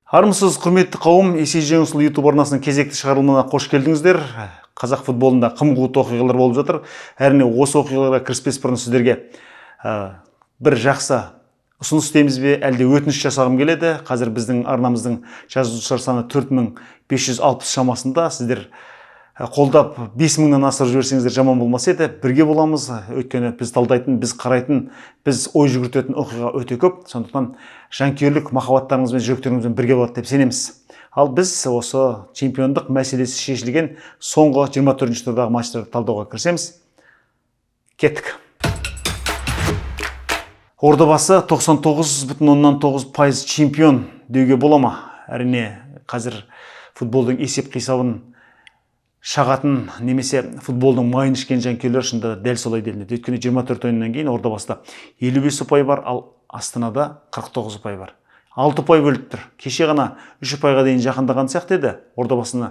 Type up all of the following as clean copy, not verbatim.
Армысыз, құрметті қауым, Есей Жеңісұлы YouTube арнасының кезекті шығарылымына қош келдіңіздер. Қазақ футболында қым-қуыт оқиғалар болып жатыр. Әрине, осы оқиғаларға кіріспес бұрын сіздерге бір жақсы ұсыныс дейміз бе, әлде өтініш жасағым келеді. Қазір біздің арнамыздың жазылушылар саны 4560 шамасында. Сіздер қолдап 5000-нан асырып жіберсеңіздер жаман болмас еді. Бірге боламыз, өйткені біз талдайтын, біз қарайтын, біз ой жүгіртетін оқиға өте көп. Сондықтан жанкүйерлік махаббаттарыңызбен, жүректеріңізбен бірге болады деп сенеміз. Ал біз осы чемпиондық мәселесі шешілген соңғы 24-ші турдағы матчтарды талдауға кірісеміз. Кеттік. Ордабасы 99,9% чемпион деуге бола ма? Әрине, қазір футболдың есеп қисабын шағатын немесе футболдың майын ішкен жанкүйерлер шынында дәл солай делінеді. Өйткені 24 ойыннан кейін Ордабасыда 55 ұпай бар, ал Астанада 49 ұпай бар. 6 ұпай бөліп тұр. Кеше ғана 3 ұпайға дейін жақындаған сияқты еді Ордабасыны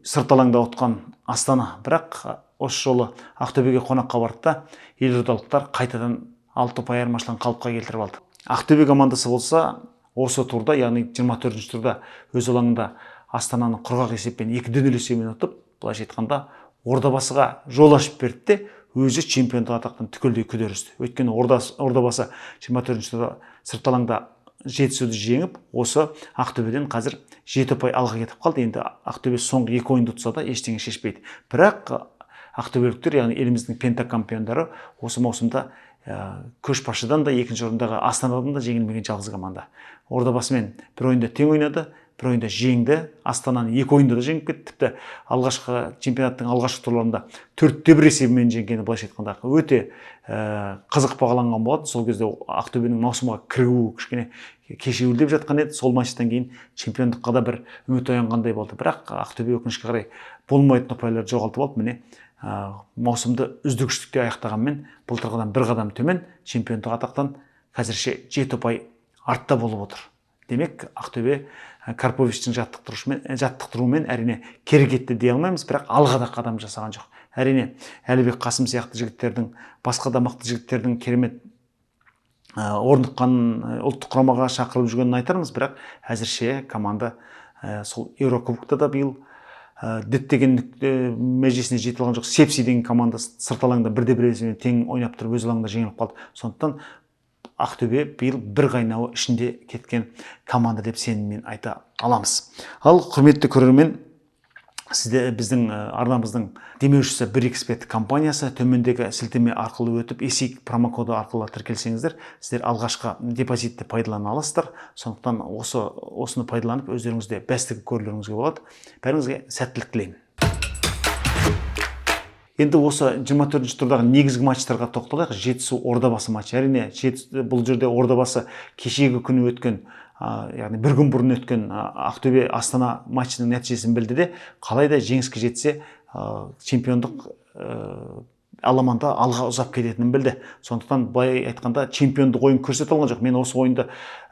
сырт алаңда ұтқан Астана. Бірақ осы жолы Ақтөбеге қонаққа барды да елордалықтар қайтадан 6 ұпай айырмашылығын қалыпқа келтіріп алды. Ақтөбе командасы болса осы турда, яғни 24-ші турда өз алаңында Астананы құрғақ есеппен 2-0 есебімен ұтып, былайша айтқанда Ордабасыға жол ашып берді де, өзі чемпиондық атақтан түгелдей күдер үзді. Өйткені Ордабасы 24-ші турда сырт алаңда Жетісуды жеңіп, осы Ақтөбеден қазір 7 ұпай алға кетіп қалды. Енді Ақтөбе соңғы 2 ойынды ұтса да ештеңе шешпейді. Бірақ ақтөбеліктер, яғни еліміздің пентакампиондары осы маусымда көшбасшыдан да, екінші орындағы Астанадан да жеңілмеген жалғыз команда. Ордабасымен бір ойында тең ойнады, бір ойында жеңді. Астананы 2 ойында да жеңіп кетті. Тіпті алғашқы чемпионаттың алғашқы турларында 4-1 есебімен жеңгені былайша айтқанда өте қызық бағаланған болатын. Сол кезде Ақтөбенің маусымға кірігуі кішкене кешеуілдеп жатқан еді. Сол матчтан кейін чемпиондыққа да бір үміт оянғандай болды. Бірақ Ақтөбе өкінішке қарай болмайтын ұпайларды жоғалтып алып, міне маусымды үздікшілікте аяқтағанмен былтырғыдан бір қадам төмен чемпиондық атақтан қазірше 7 ұпай артта болып отыр. Демек, Ақтөбе Карповичтің жаттықтыруымен әрине кері кетті дей алмаймыз, бірақ алға да қадам жасаған жоқ. Әрине, Әлібек Қасым сияқты жігіттердің, басқа да мықты жігіттердің керемет орныққан ұлттық құрамаға шақырылып жүргенін айтармыз, бірақ әзірше команда сол Еурокубокта да биыл діттеген межесіне жете алған жоқ. Сепси деген команда сырт алаңда 1-1 есебімен тең ойнап тұрып өз алаңында жеңіліп қалды. Сондықтан Ақтөбе биыл бір қайнауы ішінде кеткен команда деп сеніммен айта аламыз. Ал құрметті көрермен, сізде біздің арнамыздың демеушісі 1xBet компаниясы. Төмендегі сілтеме арқылы өтіп, Есей промокоды арқылы тіркелсеңіздер, сіздер алғашқы депозитті пайдалана аласыздар. Сондықтан осыны пайдаланып өздеріңізде бәстігі көрулеріңізге болады. Бәріңізге сәттілік тілеймін. Енді осы 24-ші турдағы негізгі матчтарға тоқталайық. Жетісу Ордабасы матчы. Әрине, бұл жерде Ордабасы кешегі күні өткен, яғни бір күн бұрын өткен Ақтөбе Астана матчының нәтижесін білді де, қалайда жеңіске жетсе чемпиондық аламанда алға ұзап кететінін білді. Сондықтан былай айтқанда чемпиондық ойын көрсете алған жоқ. Мен осы ойынды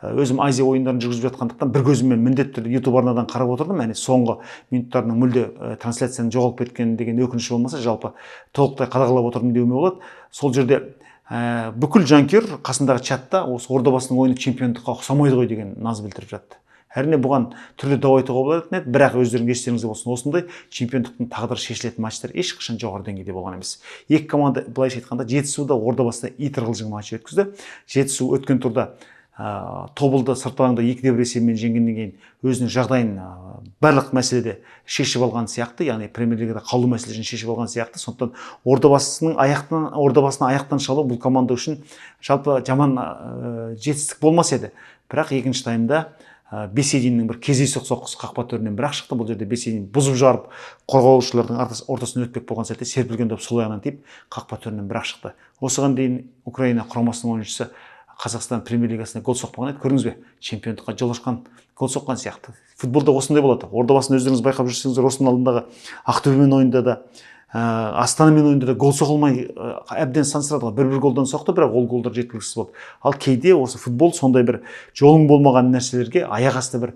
өзім Азия ойындарын жүргізіп жатқандықтан бір көзіммен міндетті түрде YouTube арнадан қарап отырдым. Яғни соңғы минуттарының мүлде трансляцияның жоғалып кеткен деген өкініш болмаса, жалпы толықтай қадағалап отырдым деуіме болады. Сол жерде бүкіл жанкүйер қасындағы чатта осы Ордабасының ойыны чемпиондыққа ұқсамайды ғой деген наз білдіріп жатты. Әрине, бұған түрлі дау айтуға болатын еді, бірақ өздерің естеріңізде болсын, осындай чемпиондықтың тағдыры шешілетін матчтар ешқашан жоғары деңгейде болған емес. Екі команда былайша айтқанда Жетісуда Ордабасыда ит ырғылжың матч өткізді. Жетісу өткен турда Тобылды сырт алаңда 2-1 есебімен жеңгеннен кейін өзінің жағдайын барлық мәселеде шешіп алған сияқты, яғни Премьер-лигада қалу мәселесін шешіп алған сияқты. Сондықтан Ордабасының аяқтан шалу бұл команда үшін жалпы жаман жетістік болмас еді. Бірақ екінші таймда Бесединнің бір кездейсоқ соққысы қақпа төрінен бір-ақ шықты. Бұл жерде Беседин бұзып жарып, қорғаушылардың ортасынан өтпек болған сәтте серпілген доп сол аяғынан тиіп, қақпа төрінен бір-ақ шықты. Осыған дейін Украина құрамасының ойыншысы Қазақстан Премьер-лигасына гол соқпаған еді. Көрдіңіз бе? Чемпиондыққа жол ашқан, гол соққан сияқты. Футболда осындай болады. Ордабасын өздеріңіз байқап жүрсеңіздер, осының алдындағы Ақтөбемен ойында да, Астанамен ойында да гол соғылмай әбден сансырады. 1-1 голдан соқты, бірақ ол голдар жеткіліксіз болды. Ал кейде осы футбол сондай бір жолың болмаған нәрселерге аяқ асты бір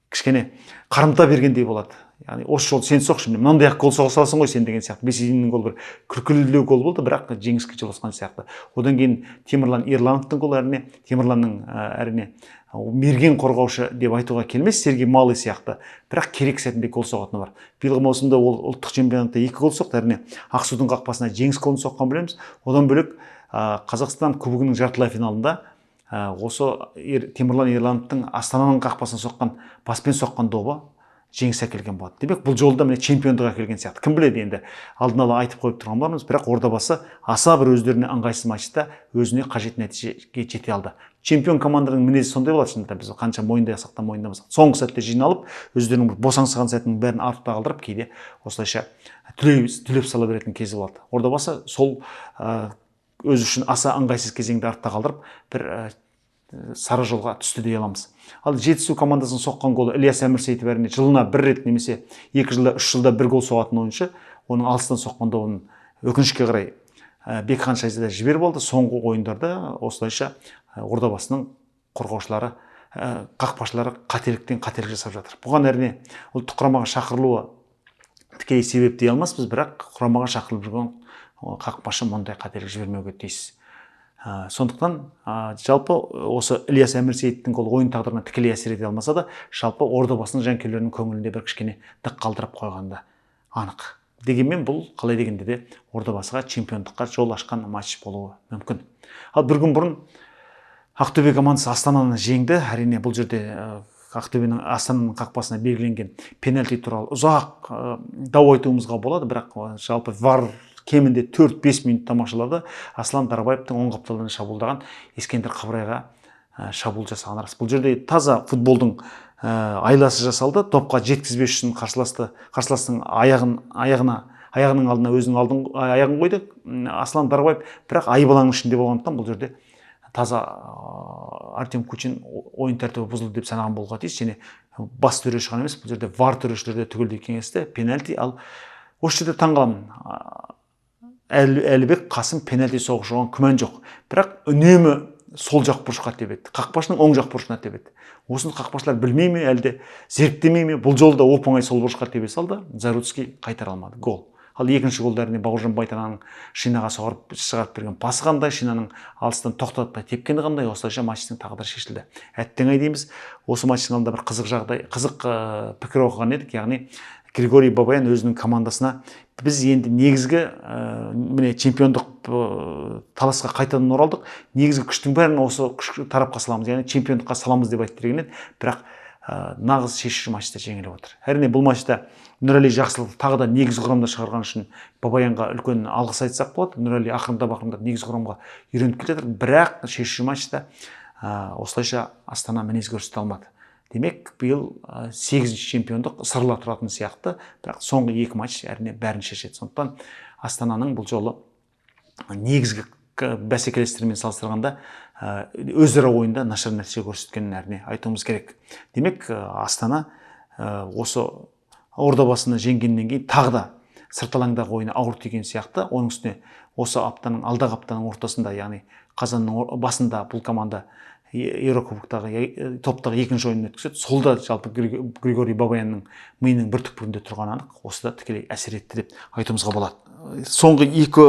кішкене қарымта бергендей болады. яғни осы жолы сен соқшы, мынандай ақ гол соға саласың ғой сен деген сияқты. Бесиннің голы бір күлкілі гол болды, бірақ жеңіске жол ашқан сияқты. Одан кейін Темірлан Ерлановтың голы, әрине Темірланның әрине мерген қорғаушы деп айтуға келмес, Сергей Малый сияқты, бірақ керек сәтінде гол соғатыны бар. Биылғы маусымда ол ұлттық чемпионатта 2 гол соқты, әрине Ақсудың қақпасына жеңіс голын соққан білеміз. Одан бөлек Қазақстан кубогының жартылай финалында осы Темірлан Ерлановтың Астананың қақпасына соққан, баспен соққан добы жеңіс әкелген болады. Демек, бұл жолда міне чемпиондық әкелген сияқты. Кім біледі, енді алдын ала айтып қойып тұрған бармыз, бірақ Ордабасы аса бір өздеріне ыңғайсыз матчта өзіне қажет нәтижеге жете алды. Чемпион команданың мінезі сондай болады, шынында біз қанша мойындасақ та мойындамасақ. Соңғы сәтте жиналып, өздерінің бір босаңсыған сәтінің бәрін артта қалдырып, кейде осылайша түлеп сала беретін кезі болады. Ордабасы сол өз үшін аса ыңғайсыз кезеңді артта қалдырып, бір сары жолға түсті дей аламыз. Ал Жетісу командасының соққан голы Ильяс Әмірсейітов әрине жылына бір рет немесе 2 жылда 3 жылда бір гол соғатын ойыншы, оның алыстан соққан добын өкінішке қарай Бекхан Шайзада жіберіп алды. Соңғы ойындарда осылайша Ордабасының қорғаушылары, қақпашылары қателіктен қателік жасап жатыр. Бұған әрине ұлттық құрамаға шақырылуы тікелей себеп дей алмаспыз, бірақ құрамаға шақырылып жүрген қақпашы мұндай қателік жібермеуге тиіс. Сондықтан жалпы осы Ильяс Әмірсейіттің голы ойын тағдырына тікелей әсер ете алмаса да, жалпы Ордабасының жанкүйерлерінің көңілінде бір кішкене дық қалдырып қойғанда анық. Дегенмен бұл қалай дегенде де Ордабасыға чемпиондыққа жол ашқан матч болуы мүмкін. Ал бір күн бұрын Ақтөбе командасы Астананы жеңді. Әрине бұл жерде Ақтөбенің Астананың қақпасына белгіленген пенальти туралы ұзақ дау айтуымызға болады, бірақ жалпы VAR кемінде 4-5 минут тамашалады. Аслан Дарабаевтың оң қапталдан шабуылдаған Ескендір Қыбырайға шабуыл жасаған рас. Бұл жерде таза футболдың айласы жасалды. Топқа жеткізбес үшін қарсыластың аяғының алдына өзінің аяғын қойды Аслан Дарабаев, бірақ айбаланың ішінде болғандықтан бұл жерде таза Артем Кучин ойын тәртібі бұзылды деп санаған болуға тиіс. Және бас төреші ғана емес, бұл жерде VAR төрешілер де түгелдей кеңесті. Пенальти. Ал осы жерде таңғаламын. Әлібек Қасым пенальти соғып жүрген күмән жоқ. Бірақ үнемі сол жақ бұрышқа тебеді. Қақпашының оң жақ бұрышына тебеді. Осыны қақпашылар білмей ме, әлде зерттемей ме? Бұл жолда оп-оңай сол бұрышқа тебе салды. Заруцкий қайтара алмады. Гол. Ал екінші голда әрине Бауыржан Байтананың Шинаға шығарып берген пасы қандай, Шинаның алыстан тоқтатпай тепкені қандай, осылайша матчтың тағдыры шешілді. Әттең-ай дейміз. Осы матчтың алдында бір қызық пікір оқыған едік, яғни Григорий Бабаян өзінің командасына біз енді негізгі міне чемпиондық таласқа қайтадан оралдық. Негізгі күштің бәрін осы тарапқа саламыз, яғни чемпиондыққа саламыз деп айтты деген еді. Бірақ нағыз шешуші матчта жеңіліп отыр. Әрине бұл матчта Нұрәли Жақсылықов тағы да негізгі құрамда шығарған үшін Бабаянға үлкен алғыс айтсақ болады. Нұрәли ақырындап негізгі құрамға үйреніп келе жатыр, бірақ шешуші матчта осылайша Астана мінез көрсете алмады. Демек, биыл 8-ші чемпиондық сырыла тұратын сияқты, бірақ соңғы 2 матч әрине бәрін шешеді. Сондықтан Астананың бұл жолы негізгі бәсекелестермен салыстырғанда өзара ойында нашар нәтиже көрсеткенін әрине айтуымыз керек. Демек, Астана осы Ордабасыны жеңгеннен кейін тағы да сырт алаңдағы ойыны ауыр тиген сияқты. Оның үстіне осы алдағы аптаның ортасында, яғни қазанның басында бұл команда Еврокубоктағы топтағы 2-ші ойынын өткізеді. Солда жалпы Григорий Бабаянның миының бір түкпірінде тұрған анық. Осыда тікелей әсер етті деп айтуымызға болады. Соңғы 2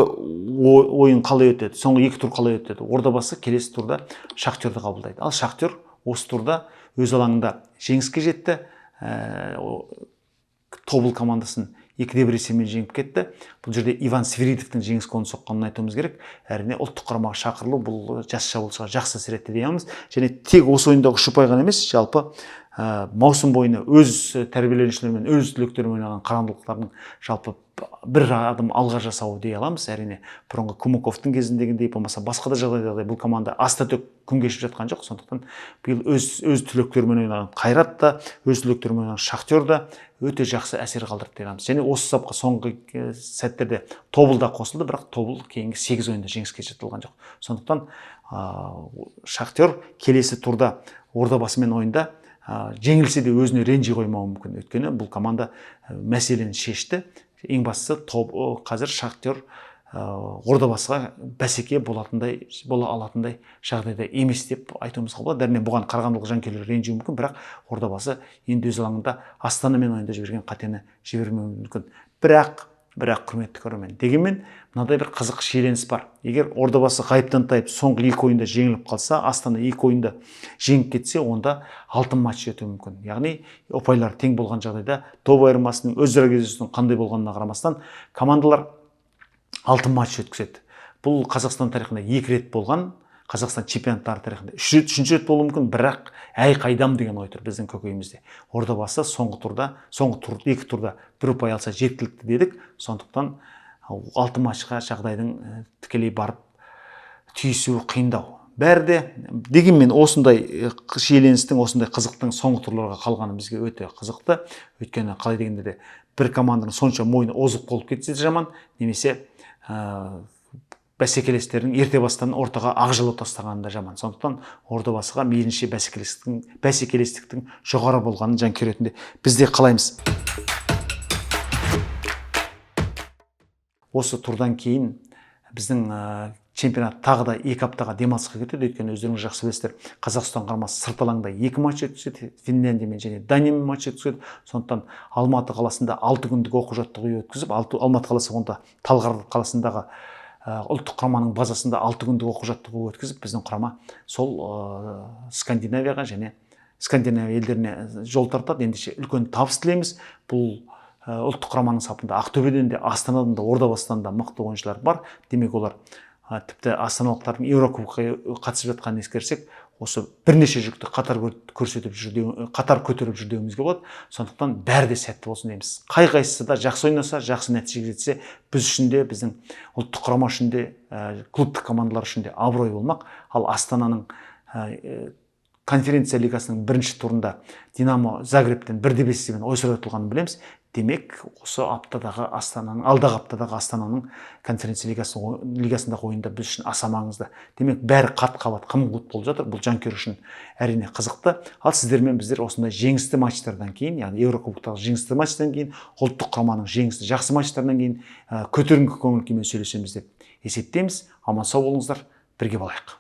ойын қалай өтеді? Соңғы 2 тур қалай өтеді? Ордабасы келесі турда Шахтерді қабылдайды. Ал Шахтер осы турда өз алаңында жеңіске жетті. Тобыл командасын 2-1 есебімен жеңіп кетті. Бұл жерде Иван Свиридовтың жеңіс голын соққанын айтуымыз керек. Әрине ұлттық құрамаға шақырылу бұл жас шабуылшыға жақсы әсер етті дейміз. Және тек осы ойындағы ұшып ғана емес, жалпы маусым бойына өз тәрбиеленушілермен, өз түлектермен ойнаған қарандылықтардың жалпы бір адым алға жасауы дей аламыз. Әрине бұрынғы Кумаковтың кезіндегіндей болмаса басқа да жағдайда бұл команда аста-төк күн кешіп жатқан жоқ. Сондықтан биыл өз түлектермен ойнаған Қайрат та, өз түлектермен ойнаған Шахтер да өте жақсы әсер қалдырды дей аламыз. Және осы сапқа соңғы сәттерде Тобыл да қосылды, бірақ Тобыл кейінгі 8 ойында жеңіске жете алған жоқ. Сондықтан Шахтер келесі турда Ордабасымен ойында жеңілсе де өзіне ренжи қоймауы мүмкін. Өйткені бұл команда мәселені шешті. Ең бастысы қазір Шахтер Ордабасыға бәсеке бола алатындай жағдайда емес деп айтуымызға болады. Әрине бұған қарағандылық жанкүйерлер ренжуі мүмкін, бірақ Ордабасы енді өз алаңында Астанамен ойында жіберген қатені жібермеуі мүмкін. Бірақ құрметті көрермен, дегенмен мынадай бір қызық шиеленіс бар. Егер Ордабасы ғайыптан тайып соңғы 2 ойында жеңіліп қалса, Астана 2 ойында жеңіп кетсе, онда алтын матч өтуі мүмкін. Яғни ұпайлар тең болған жағдайда топ айырмасының өзара кездесуінің қандай болғанына қарамастан командалар алтын матч өткізеді. Бұл Қазақстан тарихында 2 рет болған, Қазақстан чемпионаттары тарихында 3 рет болуы мүмкін, бірақ әй қайдам деген ой тұр біздің көкейімізде. Ордабасы соңғы 2 турда 1 ұпай алса жеткілікті дедік. Сондықтан алтын матчқа жағдайдың тікелей барып түйісуі қиындау. Бәрі де дегенмен осындай шиеленістің, осындай қызықтың соңғы турларға қалғаны бізге өте қызықты. Өйткені қалай дегенде де бір команданың сонша мойны озық болып кетсе де жаман, немесе бәсекелестердің ерте бастан ортаға ақжылы тастағаны да жаман. Сондықтан Ордабасыға мейлінше бәсекелестіктің жоғары болғанын жанкүйер ретінде біз де қалаймыз. Осы турдан кейін біздің чемпионат тағы да 2 аптаға демалысқа кетеді. Өйткені өздеріңіз жақсы білесіздер, Қазақстан құрамасы сырт алаңда 2 матч өткізеді, Финляндиямен және Даниямен матч өткізеді. Сондықтан Алматы қаласында 6 күндік оқу-жаттығу өткізіп, Алматы қаласы онда Талғар қаласындағы ұлттық құраманың базасында 6 күндік оқу-жаттығу өткізіп, біздің құрама сол Скандинавияға және Скандинавия елдеріне жол тартады. Ендеше үлкен табыс тілейміз. Бұл ұлттық құраманың сапында Ақтөбеден де, Астанадан да, Ордабасыдан да мықты ойыншылар бар. Демек олар тіпті астаналықтардың Еурокубокқа қатысып жатқанын ескерсек, осы бірнеше жүкті қатар көтеріп жүрдеуімізге болады. Сондықтан бәрі де сәтті болсын дейміз. Қай-қайсысы да жақсы ойнаса, жақсы нәтижеге жетсе, біз үшін де, біздің ұлттық құрама үшін де, клубтық командалар үшін де абырой болмақ. Ал Астананың конференция лигасының 1-ші турында Динамо Загребтен 1-5 есебімен ойсыратылғанын білеміз. Демек, осы алдағы аптадағы Астананың конференция лигасындағы ойында біз үшін аса маңызды. Демек, бәрі қат-қабат қым-қуыт болып жатыр. Бұл жанкүйер үшін әрине қызықты. Ал сіздермен біздер осындай жеңісті матчтардан кейін, яғни Еурокубоктағы жеңісті матчтан кейін, ұлттық құраманың жеңісті жақсы матчтардан кейін көтеріңкі көңіл күймен сөйлесеміз деп есептейміз. Аман сау болыңыздар, бірге болайық.